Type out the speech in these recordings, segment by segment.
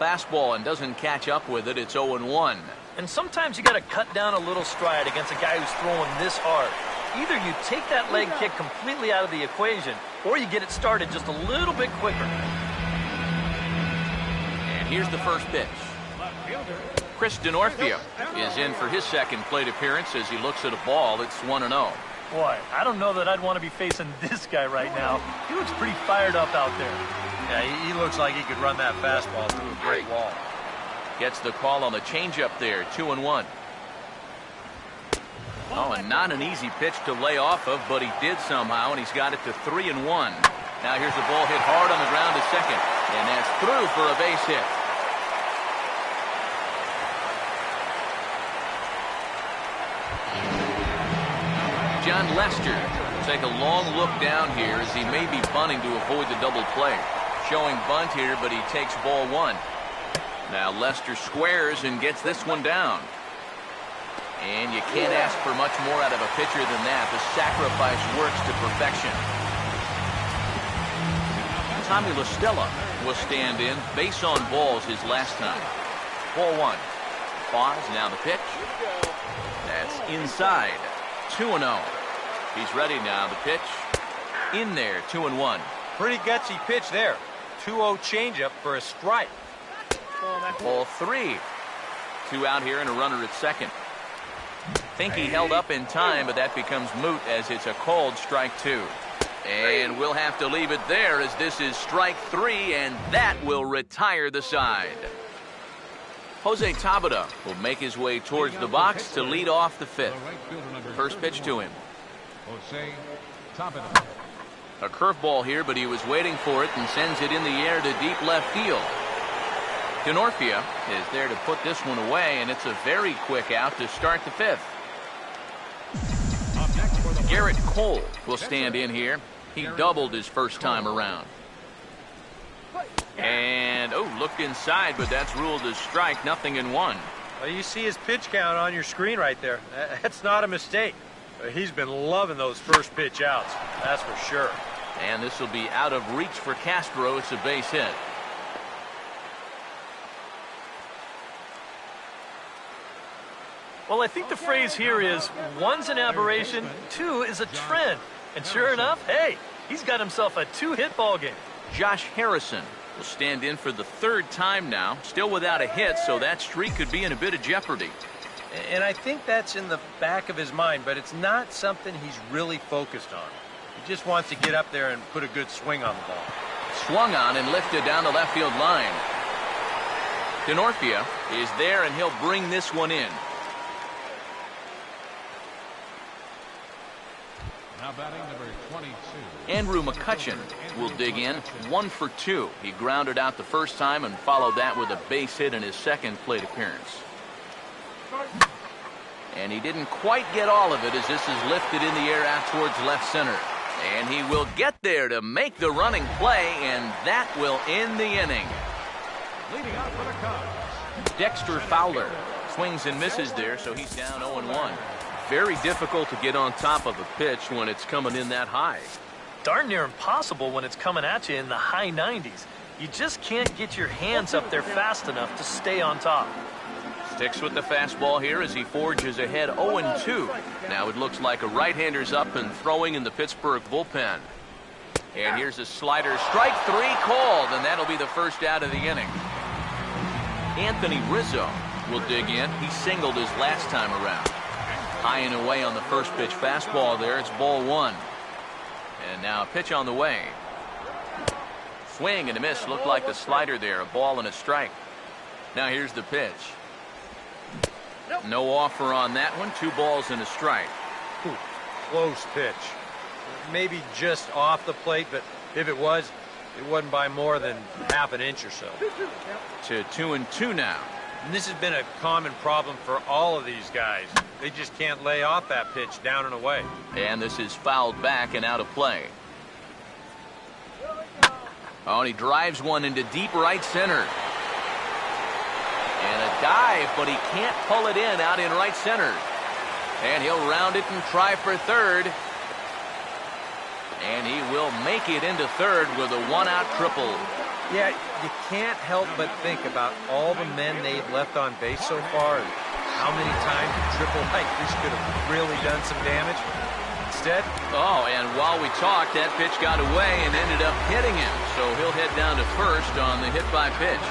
Fastball and doesn't catch up with it. It's 0-1. And sometimes you got to cut down a little stride against a guy who's throwing this hard. Either you take that leg kick completely out of the equation, or you get it started just a little bit quicker. And here's the first pitch. Chris Denorfia is in for his second plate appearance as he looks at a ball. It's 1-0. Boy, I don't know that I'd want to be facing this guy right now. He looks pretty fired up out there. Yeah, he looks like he could run that fastball through a great wall. Gets the call on the changeup there, 2-1. Oh, and not an easy pitch to lay off of, but he did somehow, and he's got it to 3-1. Now here's the ball hit hard on the ground to second, and that's through for a base hit. John Lester will take a long look down here as he may be bunting to avoid the double play. Showing bunt here, but he takes ball one. Now Lester squares and gets this one down. And you can't ask for much more out of a pitcher than that. The sacrifice works to perfection. Tommy La Stella will stand in. Base on balls his last time. Ball one. Pause, now the pitch. That's inside. 2-0. He's ready now. The pitch. In there, 2-1. Pretty gutsy pitch there. 2-0 changeup for a strike. Ball three. Two out here and a runner at second. Think he held up in time, but that becomes moot as it's a called strike two. And we'll have to leave it there as this is strike three, and that will retire the side. Jose Tabata will make his way towards the box to lead off the fifth. First pitch to him. Jose Tabata. A curveball here, but he was waiting for it and sends it in the air to deep left field. Denorfia is there to put this one away, and it's a very quick out to start the fifth. Garrett Cole will stand in here. He doubled his first time around. And, looked inside, but that's ruled as strike, 0-1. Well, you see his pitch count on your screen right there. That's not a mistake. He's been loving those first pitch outs, that's for sure. And this will be out of reach for Castro. It's a base hit. Well, I think the phrase here is, one's an aberration, two is a trend. And sure enough, hey, he's got himself a two-hit ball game. Josh Harrison will stand in for the third time now, still without a hit, so that streak could be in a bit of jeopardy. And I think that's in the back of his mind, but it's not something he's really focused on. He just wants to get up there and put a good swing on the ball. Swung on and lifted down the left field line. Denorfia is there, and he'll bring this one in. Now batting number 22. Andrew McCutchen will dig in, 1 for 2. He grounded out the first time and followed that with a base hit in his second plate appearance. And he didn't quite get all of it as this is lifted in the air out towards left center. And he will get there to make the running play, and that will end the inning. Leading out for the Cubs. Dexter Fowler swings and misses there, so he's down 0-1. Very difficult to get on top of a pitch when it's coming in that high. Darn near impossible when it's coming at you in the high 90s. You just can't get your hands up there fast enough to stay on top. Sticks with the fastball here as he forges ahead 0-2. Now it looks like a right-hander's up and throwing in the Pittsburgh bullpen. And here's a slider. Strike three called, and that'll be the first out of the inning. Anthony Rizzo will dig in. He singled his last time around. High and away on the first pitch fastball there. It's ball one. And now a pitch on the way. Swing and a miss. Looked like the slider there. A ball and a strike. Now here's the pitch. No offer on that one. 2 balls and a strike. Ooh, close pitch. Maybe just off the plate, but if it was, it wasn't by more than half an inch or so. To 2-2 now. And this has been a common problem for all of these guys. They just can't lay off that pitch down and away. And this is fouled back and out of play. Oh, and he drives one into deep right center. And a dive, but he can't pull it in out in right center. And he'll round it and try for third. And he will make it into third with a 1-out triple. Yeah, you can't help but think about all the men they've left on base so far and how many times a triple like this could have really done some damage. Instead, oh, and while we talked, that pitch got away and ended up hitting him. So he'll head down to first on the hit by pitch.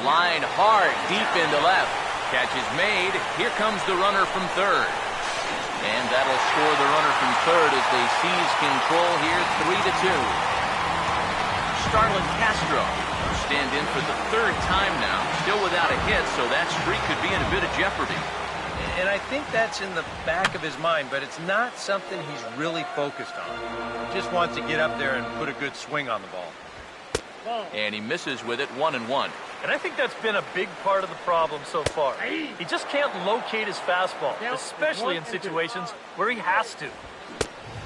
Line hard, deep into left. Catch is made. Here comes the runner from third. And that'll score the runner from third as they seize control here, 3-2. Starlin Castro will stand in for the third time now, still without a hit, so that streak could be in a bit of jeopardy. and I think that's in the back of his mind, but it's not something he's really focused on. He just wants to get up there and put a good swing on the ball. And he misses with it, 1-1. And I think that's been a big part of the problem so far. He just can't locate his fastball, especially in situations where he has to.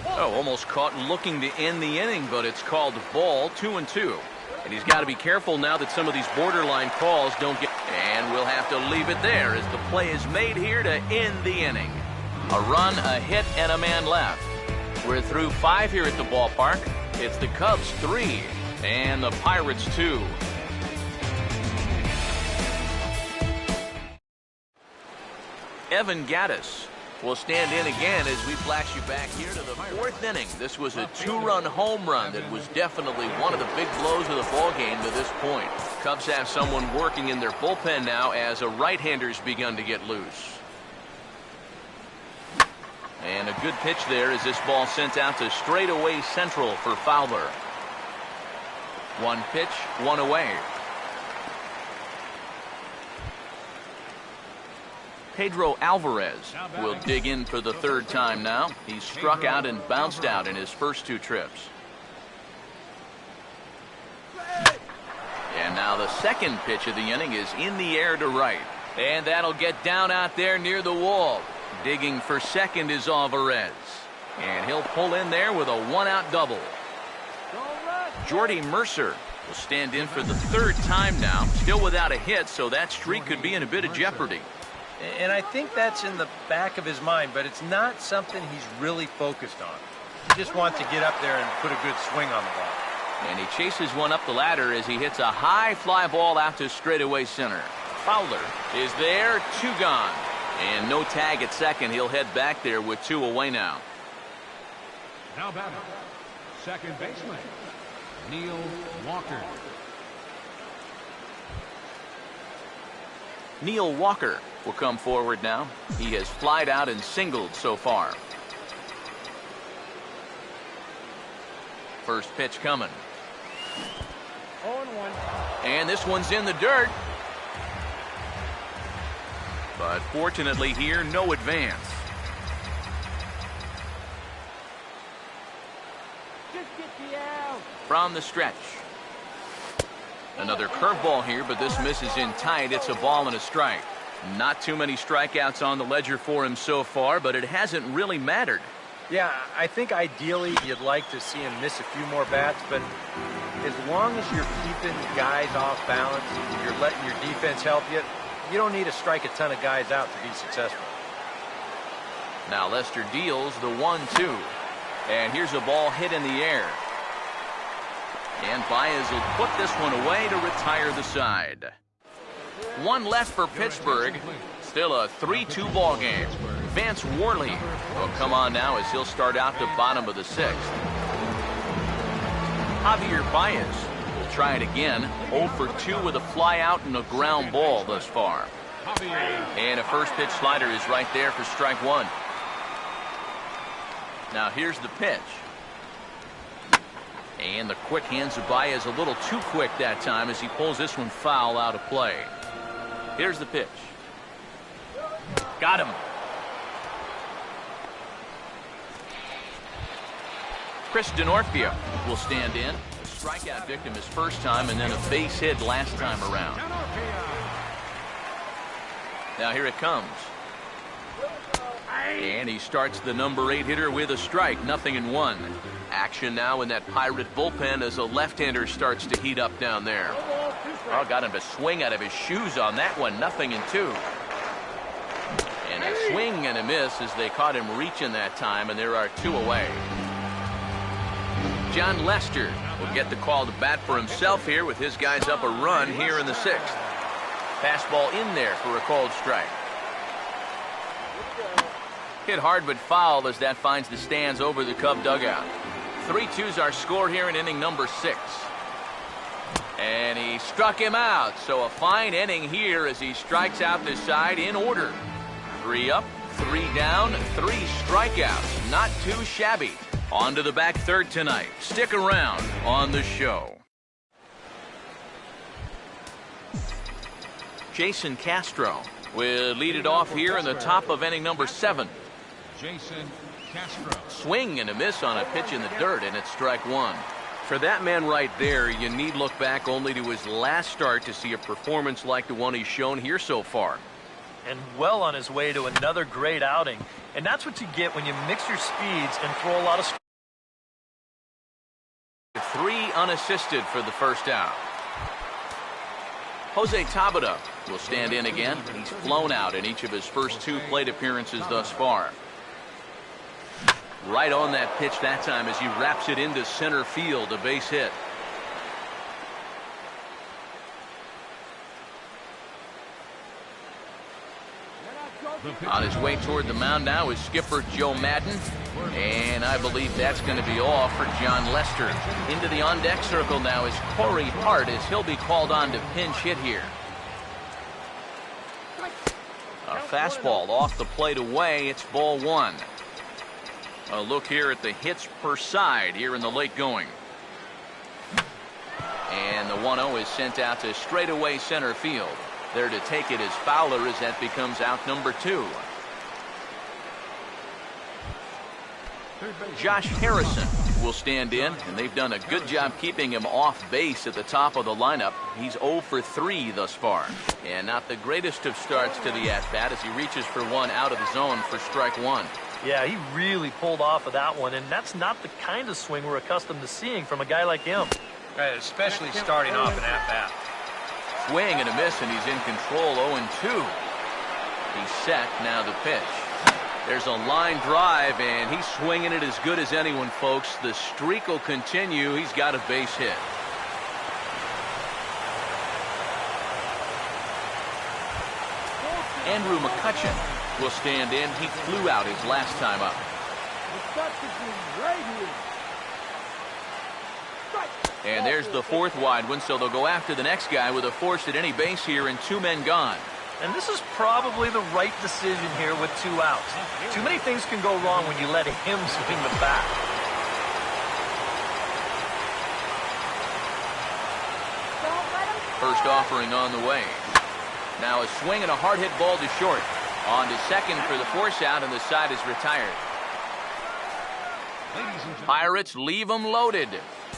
Oh, almost caught looking to end the inning, but it's called ball, 2-2. And he's got to be careful now that some of these borderline calls don't get... And we'll have to leave it there as the play is made here to end the inning. A run, a hit, and a man left. We're through 5 here at the ballpark. It's the Cubs 3 and the Pirates 2. Evan Gattis will stand in again as we flash you back here to the 4th inning. This was a 2-run home run that was definitely one of the big blows of the ball game to this point. Cubs have someone working in their bullpen now as a right-hander's begun to get loose. And a good pitch there as this ball sent out to straightaway central for Fowler. One pitch, one away. Pedro Alvarez will dig in for the 3rd time now. He struck out and bounced out in his first 2 trips. And now the 2nd pitch of the inning is in the air to right. And that'll get down out there near the wall. Digging for 2nd is Alvarez. And he'll pull in there with a 1-out double. Jordy Mercer will stand in for the 3rd time now. Still without a hit, so that streak could be in a bit of jeopardy. And I think that's in the back of his mind, but it's not something he's really focused on. He just wants to get up there and put a good swing on the ball. And he chases one up the ladder as he hits a high fly ball out to straightaway center. Fowler is there, 2 gone. And no tag at 2nd. He'll head back there with 2 away now. Now batting, second baseman, Neil Walker. Neil Walker will come forward now. He has flied out and singled so far. First pitch coming. 0-1. And this one's in the dirt. But fortunately here, no advance. From the stretch. Another curveball here, but this misses in tight. It's a ball and a strike. Not too many strikeouts on the ledger for him so far, but it hasn't really mattered. Yeah, I think ideally you'd like to see him miss a few more bats, but as long as you're keeping guys off balance, you're letting your defense help you, you don't need to strike a ton of guys out to be successful. Now Lester deals the 1-2. And here's a ball hit in the air. And Baez will put this one away to retire the side. 1 left for Pittsburgh. Still a 3-2 ball game. Vance Worley will come on now as he'll start out the bottom of the 6th. Javier Baez will try it again. 0 for 2 with a fly out and a ground ball thus far. And a first pitch slider is right there for strike 1. Now here's the pitch. And the quick hands of Baez a little too quick that time as he pulls this one foul out of play. Here's the pitch. Got him. Chris Denorfia will stand in. A strikeout victim his first time and then a base hit last time around. Now here it comes. And he starts the number 8 hitter with a strike, 0-1. Action now in that Pirate bullpen as a left-hander starts to heat up down there. Oh, got him to swing out of his shoes on that one, 0-2. And a swing and a miss as they caught him reaching that time, and there are 2 away. John Lester will get the call to bat for himself here with his guys up a run here in the 6th. Fastball in there for a called strike. Hit hard but foul as that finds the stands over the Cub dugout. 3-2's our score here in inning number 6. And he struck him out, so a fine inning here as he strikes out the side in order. 3 up, 3 down, 3 strikeouts. Not too shabby. On to the back third tonight. Stick around on the show. Jason Castro will lead it off here in the top of inning number 7. Jason Castro. Swing and a miss on a pitch in the dirt, and it's strike 1. For that man right there, you need look back only to his last start to see a performance like the one he's shown here so far. And well on his way to another great outing. And that's what you get when you mix your speeds and throw a lot of 3 unassisted for the first out. Jose Tabata will stand in again. He's flown out in each of his first 2 plate appearances thus far. Right on that pitch that time as he wraps it into center field, a base hit. On his way toward the mound now is skipper Joe Madden. And I believe that's going to be all for John Lester. Into the on-deck circle now is Corey Hart as he'll be called on to pinch hit here. A fastball off the plate away. It's ball 1. A look here at the hits per side here in the late going. And the 1-0 is sent out to straightaway center field. There to take it is Fowler as that becomes out number 2. Josh Harrison will stand in, and they've done a good job keeping him off base at the top of the lineup. He's 0 for 3 thus far. And not the greatest of starts to the at-bat as he reaches for one out of the zone for strike 1. Yeah, he really pulled off of that one, and that's not the kind of swing we're accustomed to seeing from a guy like him. Right, especially starting off an at-bat. Swing and a miss, and he's in control. 0-2. He's set. Now the pitch. There's a line drive, and he's swinging it as good as anyone, folks. The streak will continue. He's got a base hit. Andrew McCutchen will stand in. He flew out his last time up. And there's the 4th wide one, so they'll go after the next guy with a force at any base here and 2 men gone. And this is probably the right decision here with 2 outs. Too many things can go wrong when you let him swing the bat. First offering on the way. Now a swing and a hard hit ball to short. On to second for the force out, and the side is retired. Pirates leave them loaded.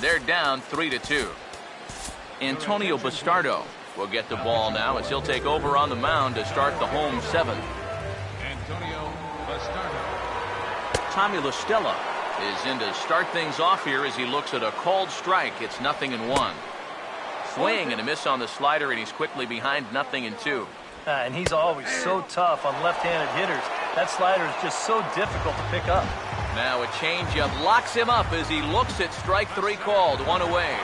They're down 3-2. Antonio Bastardo will get the ball now as he'll take over on the mound to start the home 7th. Antonio Bastardo. Tommy La Stella is in to start things off here as he looks at a called strike. It's 0-1. Swing and a miss on the slider, and he's quickly behind 0-2. And he's always so tough on left-handed hitters. That slider is just so difficult to pick up. Now a changeup locks him up as he looks at strike 3 called. 1 away.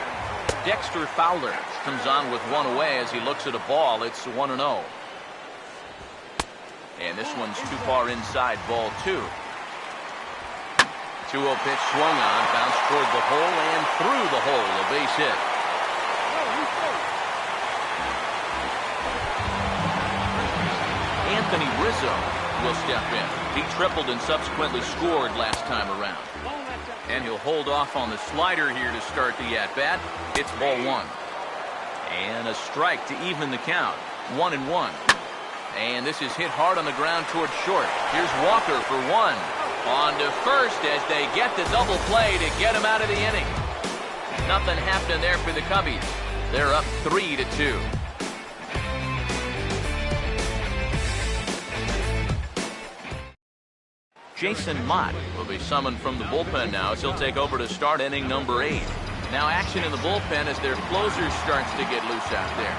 Dexter Fowler comes on with 1 away as he looks at a ball. It's 1-0. And this one's too far inside, ball 2. 2-0 pitch swung on, bounced toward the hole and through the hole. A base hit. Anthony Rizzo will step in. He tripled and subsequently scored last time around. And he'll hold off on the slider here to start the at-bat. It's ball 1. And a strike to even the count. 1-1. And this is hit hard on the ground towards short. Here's Walker for 1. On to first as they get the double play to get him out of the inning. Nothing happening there for the Cubbies. They're up 3-2. Jason Mott will be summoned from the bullpen now as he'll take over to start inning number 8. Now action in the bullpen as their closer starts to get loose out there.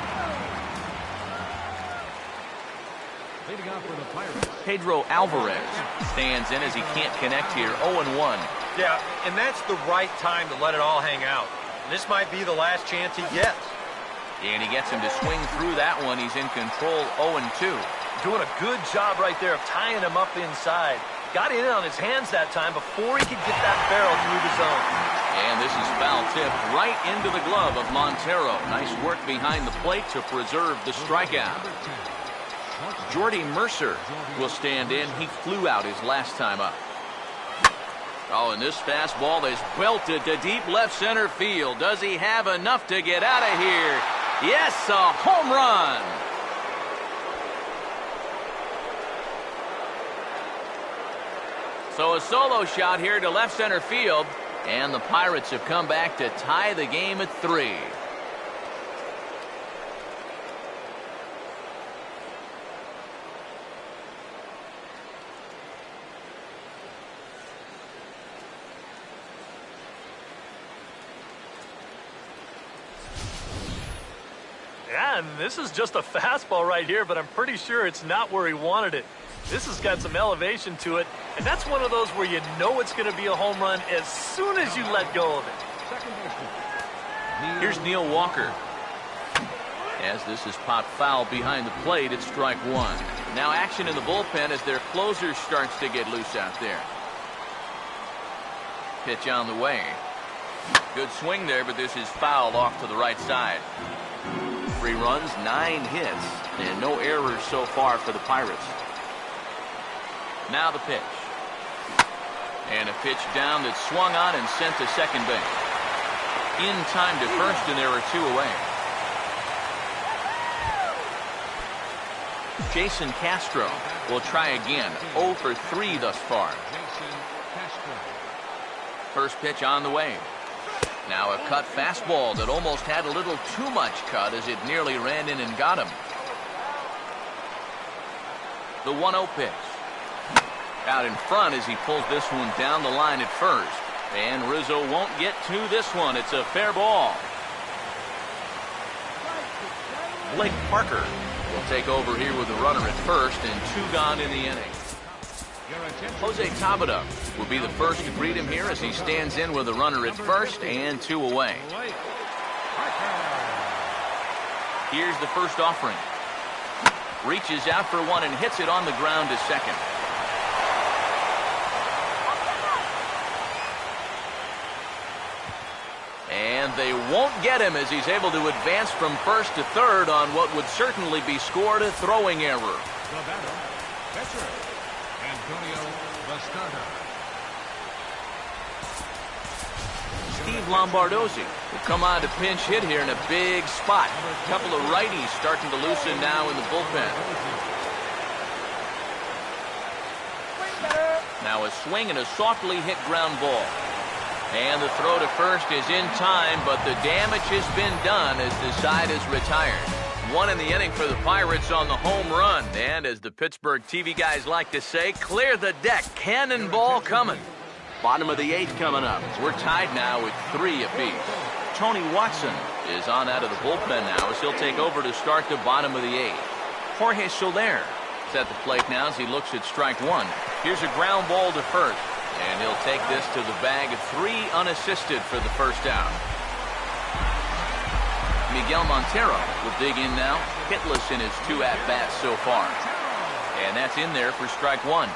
Leading off for the Pirates. Pedro Alvarez stands in as he can't connect here. 0-1. Yeah, and that's the right time to let it all hang out. This might be the last chance he gets. And he gets him to swing through that one. He's in control 0-2. Doing a good job right there of tying him up inside. Got it in on his hands that time before he could get that barrel through the zone. And this is foul tip right into the glove of Montero. Nice work behind the plate to preserve the strikeout. Jordy Mercer will stand in. He flew out his last time up. Oh, and this fastball is belted to deep left center field. Does he have enough to get out of here? Yes, a home run. So a solo shot here to left center field, and the Pirates have come back to tie the game at 3. Yeah, and this is just a fastball right here, but I'm pretty sure it's not where he wanted it. This has got some elevation to it, and that's one of those where you know it's going to be a home run as soon as you let go of it. Here's Neil Walker. As this is popped foul behind the plate, it's strike 1. Now action in the bullpen as their closer starts to get loose out there. Pitch on the way. Good swing there, but this is fouled off to the right side. 3 runs, 9 hits, and no errors so far for the Pirates. Now the pitch. And a pitch down that's swung on and sent to second base. In time to first, and there are 2 away. Jason Castro will try again. 0 for 3 thus far. First pitch on the way. Now a cut fastball that almost had a little too much cut as it nearly ran in and got him. The 1-0 pitch. Out in front as he pulls this one down the line at first. And Rizzo won't get to this one. It's a fair ball. Blake Parker will take over here with the runner at first and 2 gone in the inning. Jose Tabata will be the first to greet him here as he stands in with a runner at first and 2 away. Here's the first offering. Reaches out for one and hits it on the ground to second. And they won't get him as he's able to advance from first to third on what would certainly be scored a throwing error. The batter, catcher, Antonio Bastardo. Steve Lombardozzi will come on to pinch hit here in a big spot. A couple of righties starting to loosen now in the bullpen. Now a swing and a softly hit ground ball. And the throw to first is in time, but the damage has been done as the side is retired. 1 in the inning for the Pirates on the home run. And as the Pittsburgh TV guys like to say, clear the deck. Cannonball coming. Bottom of the 8th coming up. We're tied now with 3 apiece. Tony Watson is on out of the bullpen now as he'll take over to start the bottom of the 8th. Jorge Soler is at the plate now as he looks at strike 1. Here's a ground ball to first. And he'll take this to the bag. 3 unassisted for the first out. Miguel Montero will dig in now. Hitless in his 2 at-bats so far. And that's in there for strike 1.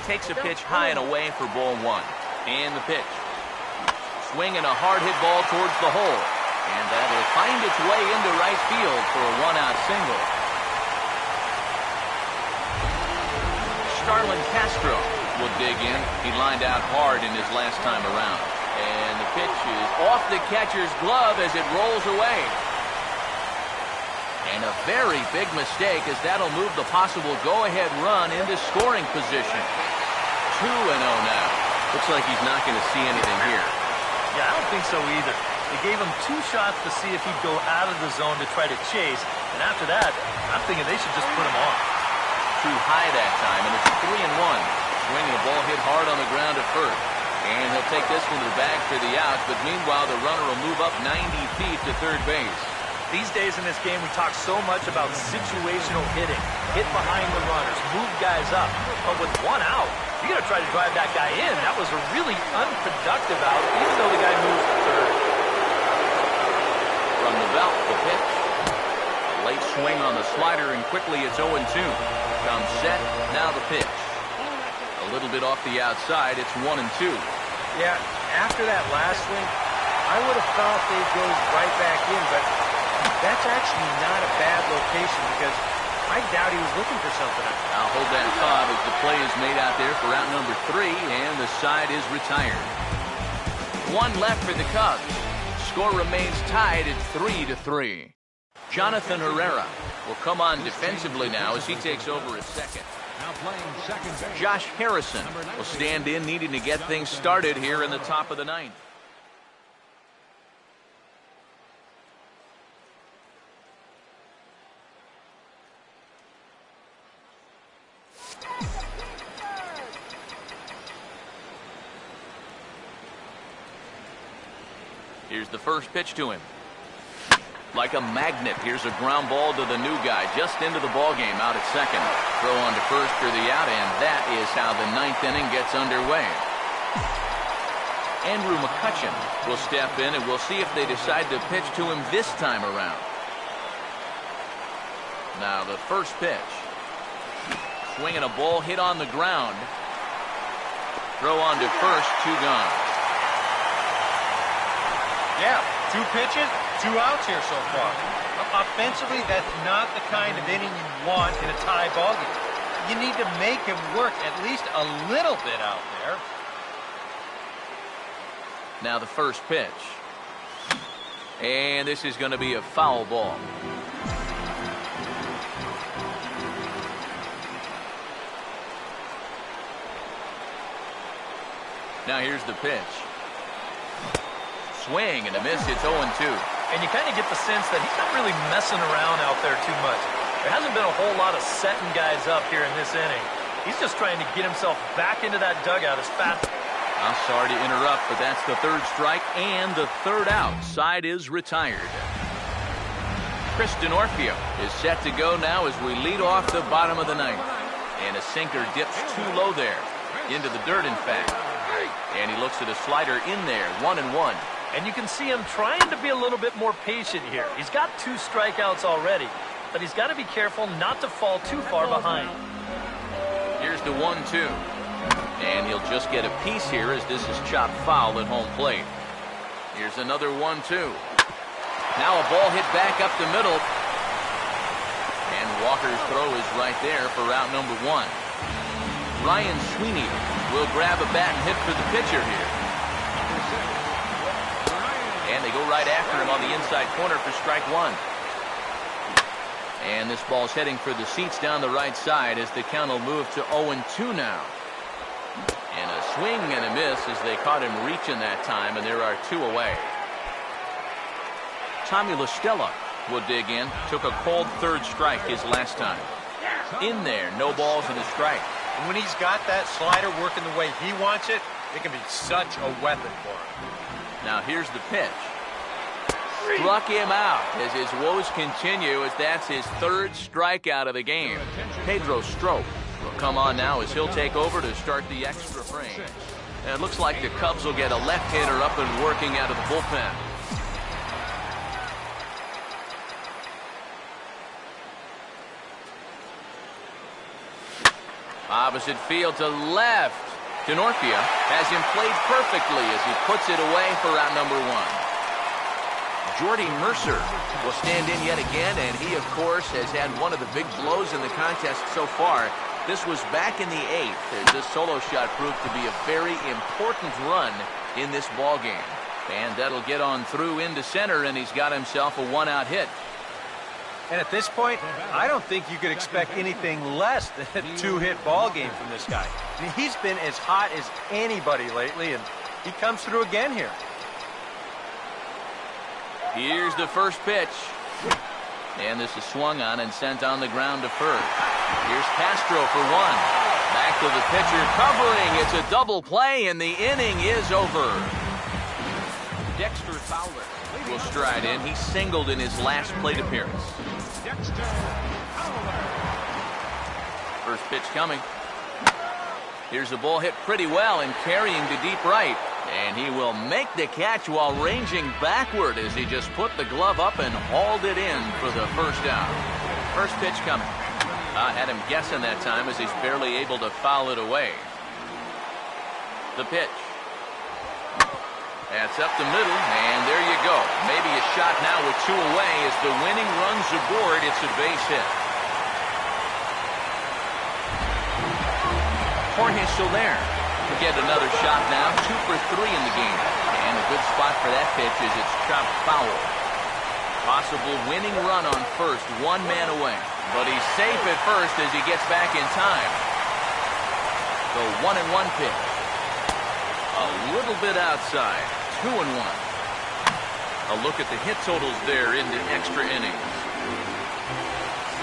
Takes a pitch high and away for ball 1. And the pitch. Swing and a hard hit ball towards the hole. And that'll find its way into right field for a 1-out single. Starlin Castro will dig in. He lined out hard in his last time around. And the pitch is off the catcher's glove as it rolls away. And a very big mistake as that'll move the possible go-ahead run into scoring position. 2-0 now. Looks like he's not going to see anything here. Yeah, I don't think so either. They gave him 2 shots to see if he'd go out of the zone to try to chase. And after that, I'm thinking they should just put him on. Too high that time, and it's 3-1. Swinging a ball hit hard on the ground at first. And he'll take this one to the bag for the out, but meanwhile the runner will move up 90 feet to third base. These days in this game, we talk so much about situational hitting. Hit behind the runners, move guys up. But with one out, you got to try to drive that guy in. That was a really unproductive out, even though the guy moves to third. From the belt, the pitch. A late swing on the slider, and quickly it's 0-2. Comes set, now the pitch. A little bit off the outside, it's 1-2. Yeah, after that last swing, I would have thought they'd go right back in, but that's actually not a bad location because I doubt he was looking for something. I'll hold that thought as the play is made out there for out number 3, and the side is retired. One left for the Cubs. Score remains tied at 3-3. Jonathan Herrera will come on defensively now as he takes over at second. Now playing second base. Josh Harrison will stand in, needing to get things started here in the top of the ninth. Here's the first pitch to him. Like a magnet, here's a ground ball to the new guy, just into the ball game, out at second. Throw on to first for the out, and that is how the ninth inning gets underway. Andrew McCutchen will step in, and we'll see if they decide to pitch to him this time around. Now the first pitch. Swinging a ball hit on the ground. Throw on to first, 2 gone. Yeah, 2 pitches, 2 outs here so far. Offensively, that's not the kind of inning you want in a tie ball game. You need to make him work at least a little bit out there. Now the first pitch. And this is going to be a foul ball. Now here's the pitch. Swing and a miss. It's 0-2. And you kind of get the sense that he's not really messing around out there too much. There hasn't been a whole lot of setting guys up here in this inning. He's just trying to get himself back into that dugout as fast. I'm sorry to interrupt, but that's the third strike and the third out. Side is retired. Chris Denorfio is set to go now as we lead off the bottom of the ninth. And a sinker dips too low there. Into the dirt, in fact. And he looks at a slider in there, 1-1. And you can see him trying to be a little bit more patient here. He's got 2 strikeouts already, but he's got to be careful not to fall too far behind. Here's the 1-2. And he'll just get a piece here as this is chopped foul at home plate. Here's another 1-2. Now a ball hit back up the middle. And Walker's throw is right there for route number 1. Ryan Sweeney will grab a bat and hit for the pitcher here. And they go right after him on the inside corner for strike 1. And this ball's heading for the seats down the right side as the count will move to 0-2 now. And a swing and a miss as they caught him reaching that time, and there are 2 away. Tommy La Stella will dig in. Took a cold third strike his last time. In there, no balls and a strike. And when he's got that slider working the way he wants it, it can be such a weapon for him. Now here's the pitch. Struck him out as his woes continue, as that's his 3rd strikeout of the game. Pedro Strop will come on now as he'll take over to start the extra frame. And it looks like the Cubs will get a left-hander up and working out of the bullpen. Opposite field to left. Denorfio has him played perfectly as he puts it away for out number 1. Jordy Mercer will stand in yet again, and he, of course, has had one of the big blows in the contest so far. This was back in the 8th as this solo shot proved to be a very important run in this ball game. And that'll get on through into center, and he's got himself a 1-out hit. And at this point, I don't think you could expect anything less than a 2-hit ball game from this guy. I mean, he's been as hot as anybody lately, and he comes through again here. Here's the first pitch. And this is swung on and sent on the ground to first. Here's Castro for 1. Back to the pitcher covering. It's a double play, and the inning is over. Dexter Fowler will stride in. He singled in his last plate appearance. First pitch coming. Here's the ball hit pretty well and carrying to deep right. And he will make the catch while ranging backward as he just put the glove up and hauled it in for the first out. First pitch coming. Had him guessing that time as he's barely able to foul it away. The pitch. That's up the middle, and there you go. Maybe a shot now with 2 away as the winning run's aboard. It's a base hit. Jorge Soler to get another shot now. 2 for 3 in the game. And a good spot for that pitch as it's chopped foul. Possible winning run on first, 1 man away. But he's safe at first as he gets back in time. The 1-1 pitch. A little bit outside. 2-1. A look at the hit totals there in the extra innings.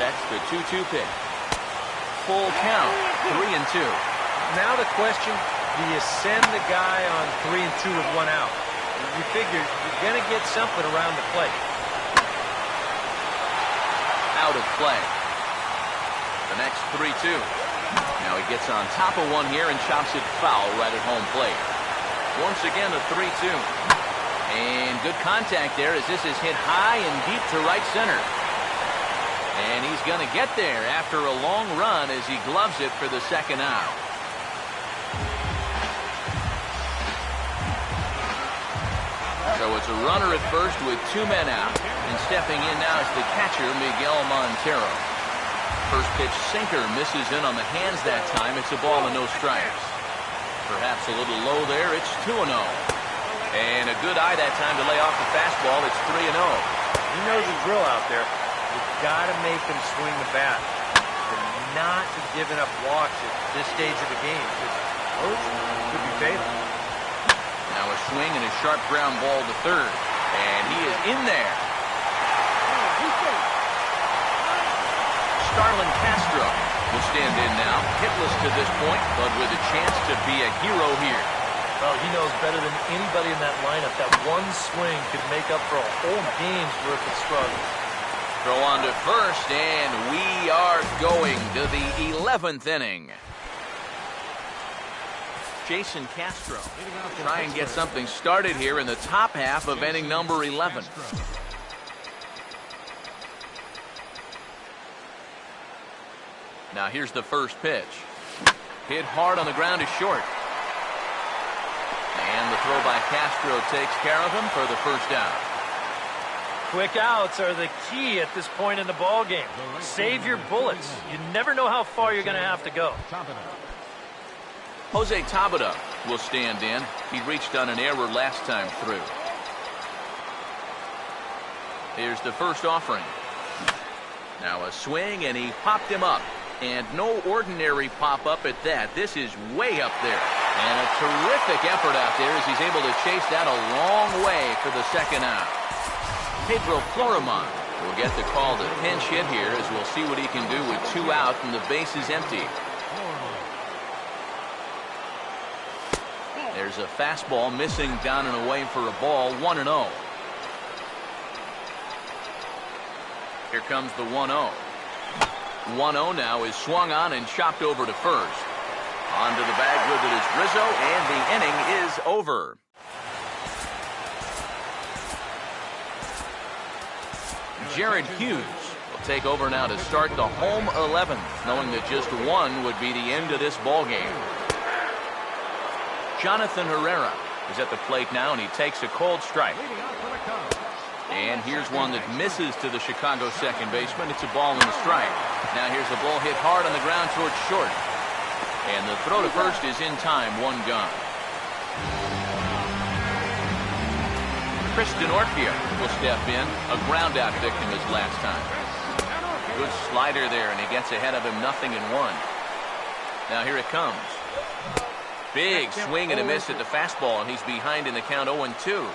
That's the 2-2 pitch. Full count. 3-2. Now the question, do you send the guy on 3-2 with 1 out? You figure you're going to get something around the plate. Out of play. The next 3-2. Now he gets on top of one here and chops it foul right at home plate. Once again a 3-2. And good contact there as this is hit high and deep to right center. And he's going to get there after a long run as he gloves it for the second out. So it's a runner at first with 2 men out. And stepping in now is the catcher, Miguel Montero. First pitch sinker misses in on the hands that time. It's a ball and no strikes. Perhaps a little low there. It's 2-0. And a good eye that time to lay off the fastball. It's 3-0. He knows the drill out there. You've got to make him swing the bat. And not be giving up walks at this stage of the game. Those could be fatal. Now a swing and a sharp ground ball to third. And he is in there. Starlin Castro will stand in now. Hitless to this point, but with a chance to be a hero here. Well, he knows better than anybody in that lineup. That one swing could make up for a whole game's worth of struggle. Throw on to first, and we are going to the 11th inning. Jason Castro try and get something started here in the top half of inning number 11. Now here's the first pitch. Hit hard on the ground is short. And the throw by Castro takes care of him for the first out. Quick outs are the key at this point in the ball game. Save your bullets. You never know how far you're going to have to go. Jose Tabata will stand in. He reached on an error last time through. Here's the first offering. Now a swing, and he popped him up. And no ordinary pop-up at that. This is way up there. And a terrific effort out there as he's able to chase that a long way for the second out. Pedro Florimon will get the call to pinch hit here as we'll see what he can do with 2 out and the base is empty. There's a fastball missing down and away for a ball. 1-0. Here comes the 1-0. 1-0 now is swung on and chopped over to first. Onto the bag with it is Rizzo, and the inning is over. Jared Hughes will take over now to start the home 11th, knowing that just 1 would be the end of this ball game. Jonathan Herrera is at the plate now, and he takes a cold strike. And here's one that misses to the Chicago second baseman. It's a ball and a strike. Now here's the ball hit hard on the ground towards short. And the throw to first is in time, 1 gone. Kristen Orfia will step in. A ground out victim his last time. Good slider there, and he gets ahead of him 0-1. Now here it comes. Big swing and a miss at the fastball, and he's behind in the count 0-2.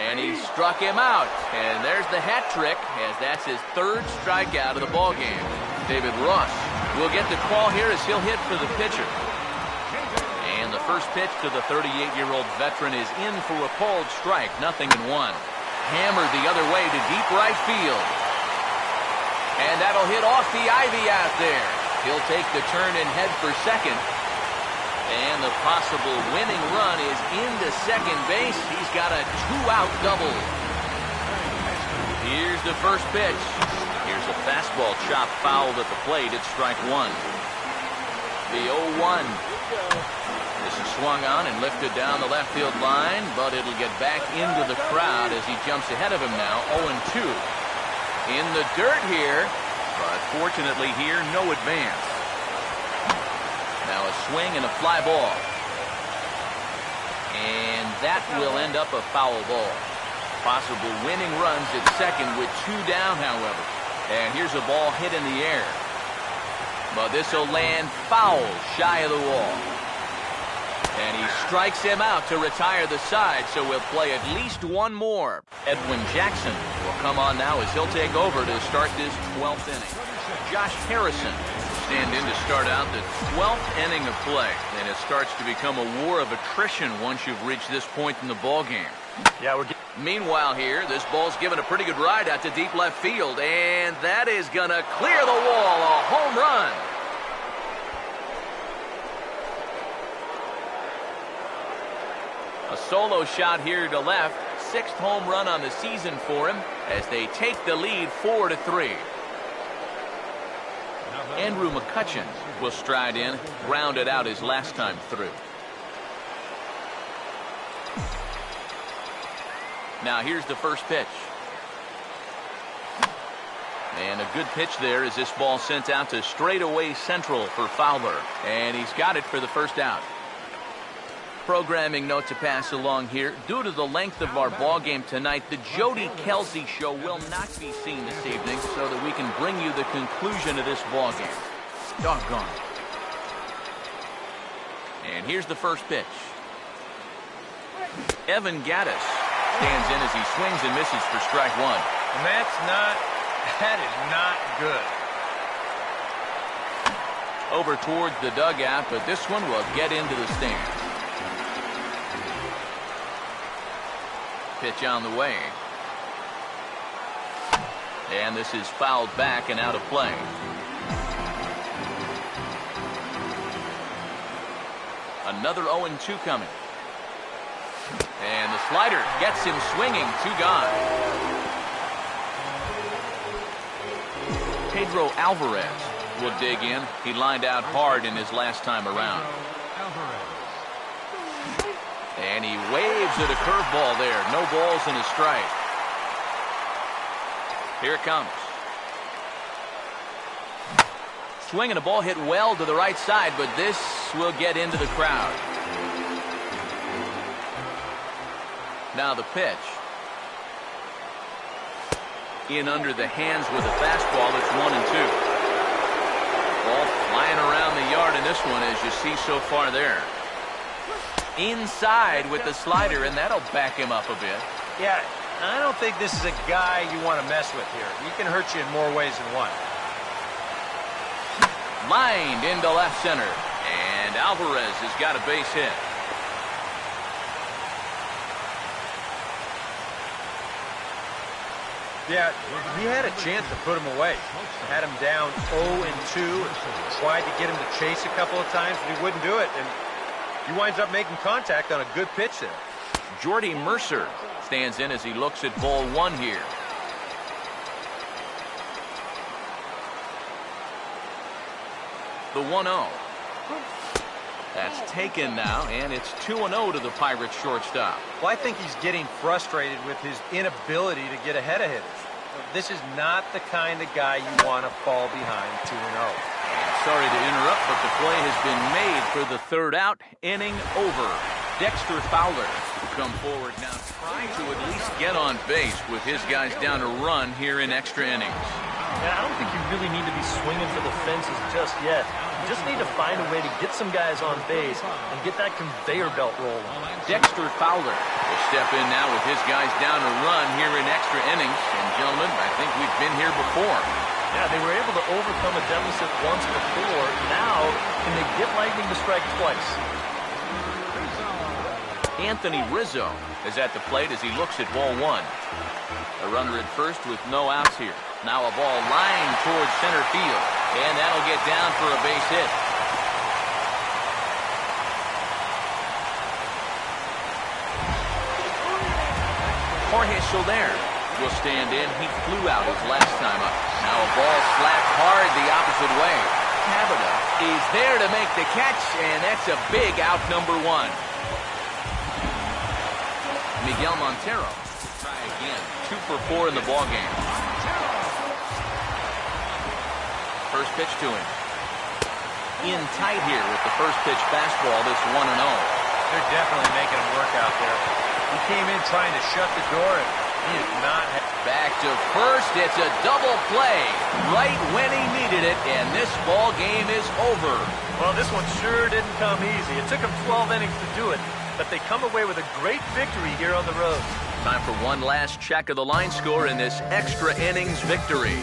And he struck him out. And there's the hat trick, as that's his 3rd strikeout of the ball game. David Ross will get the call here as he'll hit for the pitcher. And the first pitch to the 38-year-old veteran is in for a called strike, 0-1. Hammered the other way to deep right field. And that'll hit off the ivy out there. He'll take the turn and head for second. And the possible winning run is into second base. He's got a 2-out double. Here's the first pitch. Here's a fastball chopped foul at the plate. It's strike one. The 0-1. This is swung on and lifted down the left field line, but it'll get back into the crowd as he jumps ahead of him now. 0-2. In the dirt here, but fortunately here, no advance. Now a swing and a fly ball. And that will end up a foul ball. Possible winning runs at second with 2 down, however. And here's a ball hit in the air. But this will land foul shy of the wall. And he strikes him out to retire the side, so we'll play at least one more. Edwin Jackson will come on now as he'll take over to start this 12th inning. Josh Harrison will stand in to start out the 12th inning of play. And it starts to become a war of attrition once you've reached this point in the ballgame. Yeah, Meanwhile here, this ball's given a pretty good ride out to deep left field, and that is going to clear the wall, a home run. A solo shot here to left, 6th home run on the season for him as they take the lead 4-3. Andrew McCutchen will stride in, grounded out his last time through. Now here's the first pitch. And a good pitch there as this ball sent out to straightaway central for Fowler. And he's got it for the first out. Programming note to pass along here. Due to the length of our ball game tonight, the Jody Kelsey show will not be seen this evening so that we can bring you the conclusion of this ball game. Doggone. And here's the first pitch. Evan Gattis stands in as he swings and misses for strike one. And that is not good. Over towards the dugout, but this one will get into the stands. Pitch on the way. And this is fouled back and out of play. Another 0-2 coming. And the slider gets him swinging, 2 gone. Pedro Alvarez will dig in. He lined out hard in his last time around. And he waves at a curveball there. No balls and a strike. Here it comes. Swinging a ball hit well to the right side, but this will get into the crowd. Now the pitch. In under the hands with a fastball. It's 1-2. Ball flying around the yard in this one, as you see so far there. Inside with the slider, and that'll back him up a bit. Yeah, I don't think this is a guy you want to mess with here. He can hurt you in more ways than one. Lined into left center, and Alvarez has got a base hit. Yeah, he had a chance to put him away. Had him down 0-2, tried to get him to chase a couple of times, but he wouldn't do it, and he winds up making contact on a good pitch there. Jordy Mercer stands in as he looks at ball one here. The 1-0. That's taken now, and it's 2-0 to the Pirates shortstop. Well, I think he's getting frustrated with his inability to get ahead of hitters. This is not the kind of guy you want to fall behind 2-0. Sorry to interrupt, but the play has been made for the third out. Inning over. Dexter Fowler will come forward now, trying to at least get on base with his guys down a run here in extra innings. Yeah, I don't think you really need to be swinging for the fences just yet. You just need to find a way to get some guys on base and get that conveyor belt rolling. Dexter Fowler will step in now with his guys down a run here in extra innings. And gentlemen, I think we've been here before. Yeah, they were able to overcome a deficit once before. Now, can they get lightning to strike twice? Anthony Rizzo is at the plate as he looks at ball one. A runner at first with no outs here. Now a ball lined towards center field, and that'll get down for a base hit. Jorge Soler will stand in. He flew out his last time up. Now a ball slapped hard the opposite way. Cavada is there to make the catch, and that's a big out, number one. Miguel Montero will try again. 2 for 4 in the ballgame. First pitch to him. In tight here with the first pitch fastball. This 1-0. They're definitely making him work out there. He came in trying to shut the door, and he did not have... Back to first. It's a double play right when he needed it, and this ball game is over. Well, this one sure didn't come easy. It took them 12 innings to do it, but they come away with a great victory here on the road. Time for one last check of the line score in this extra innings victory.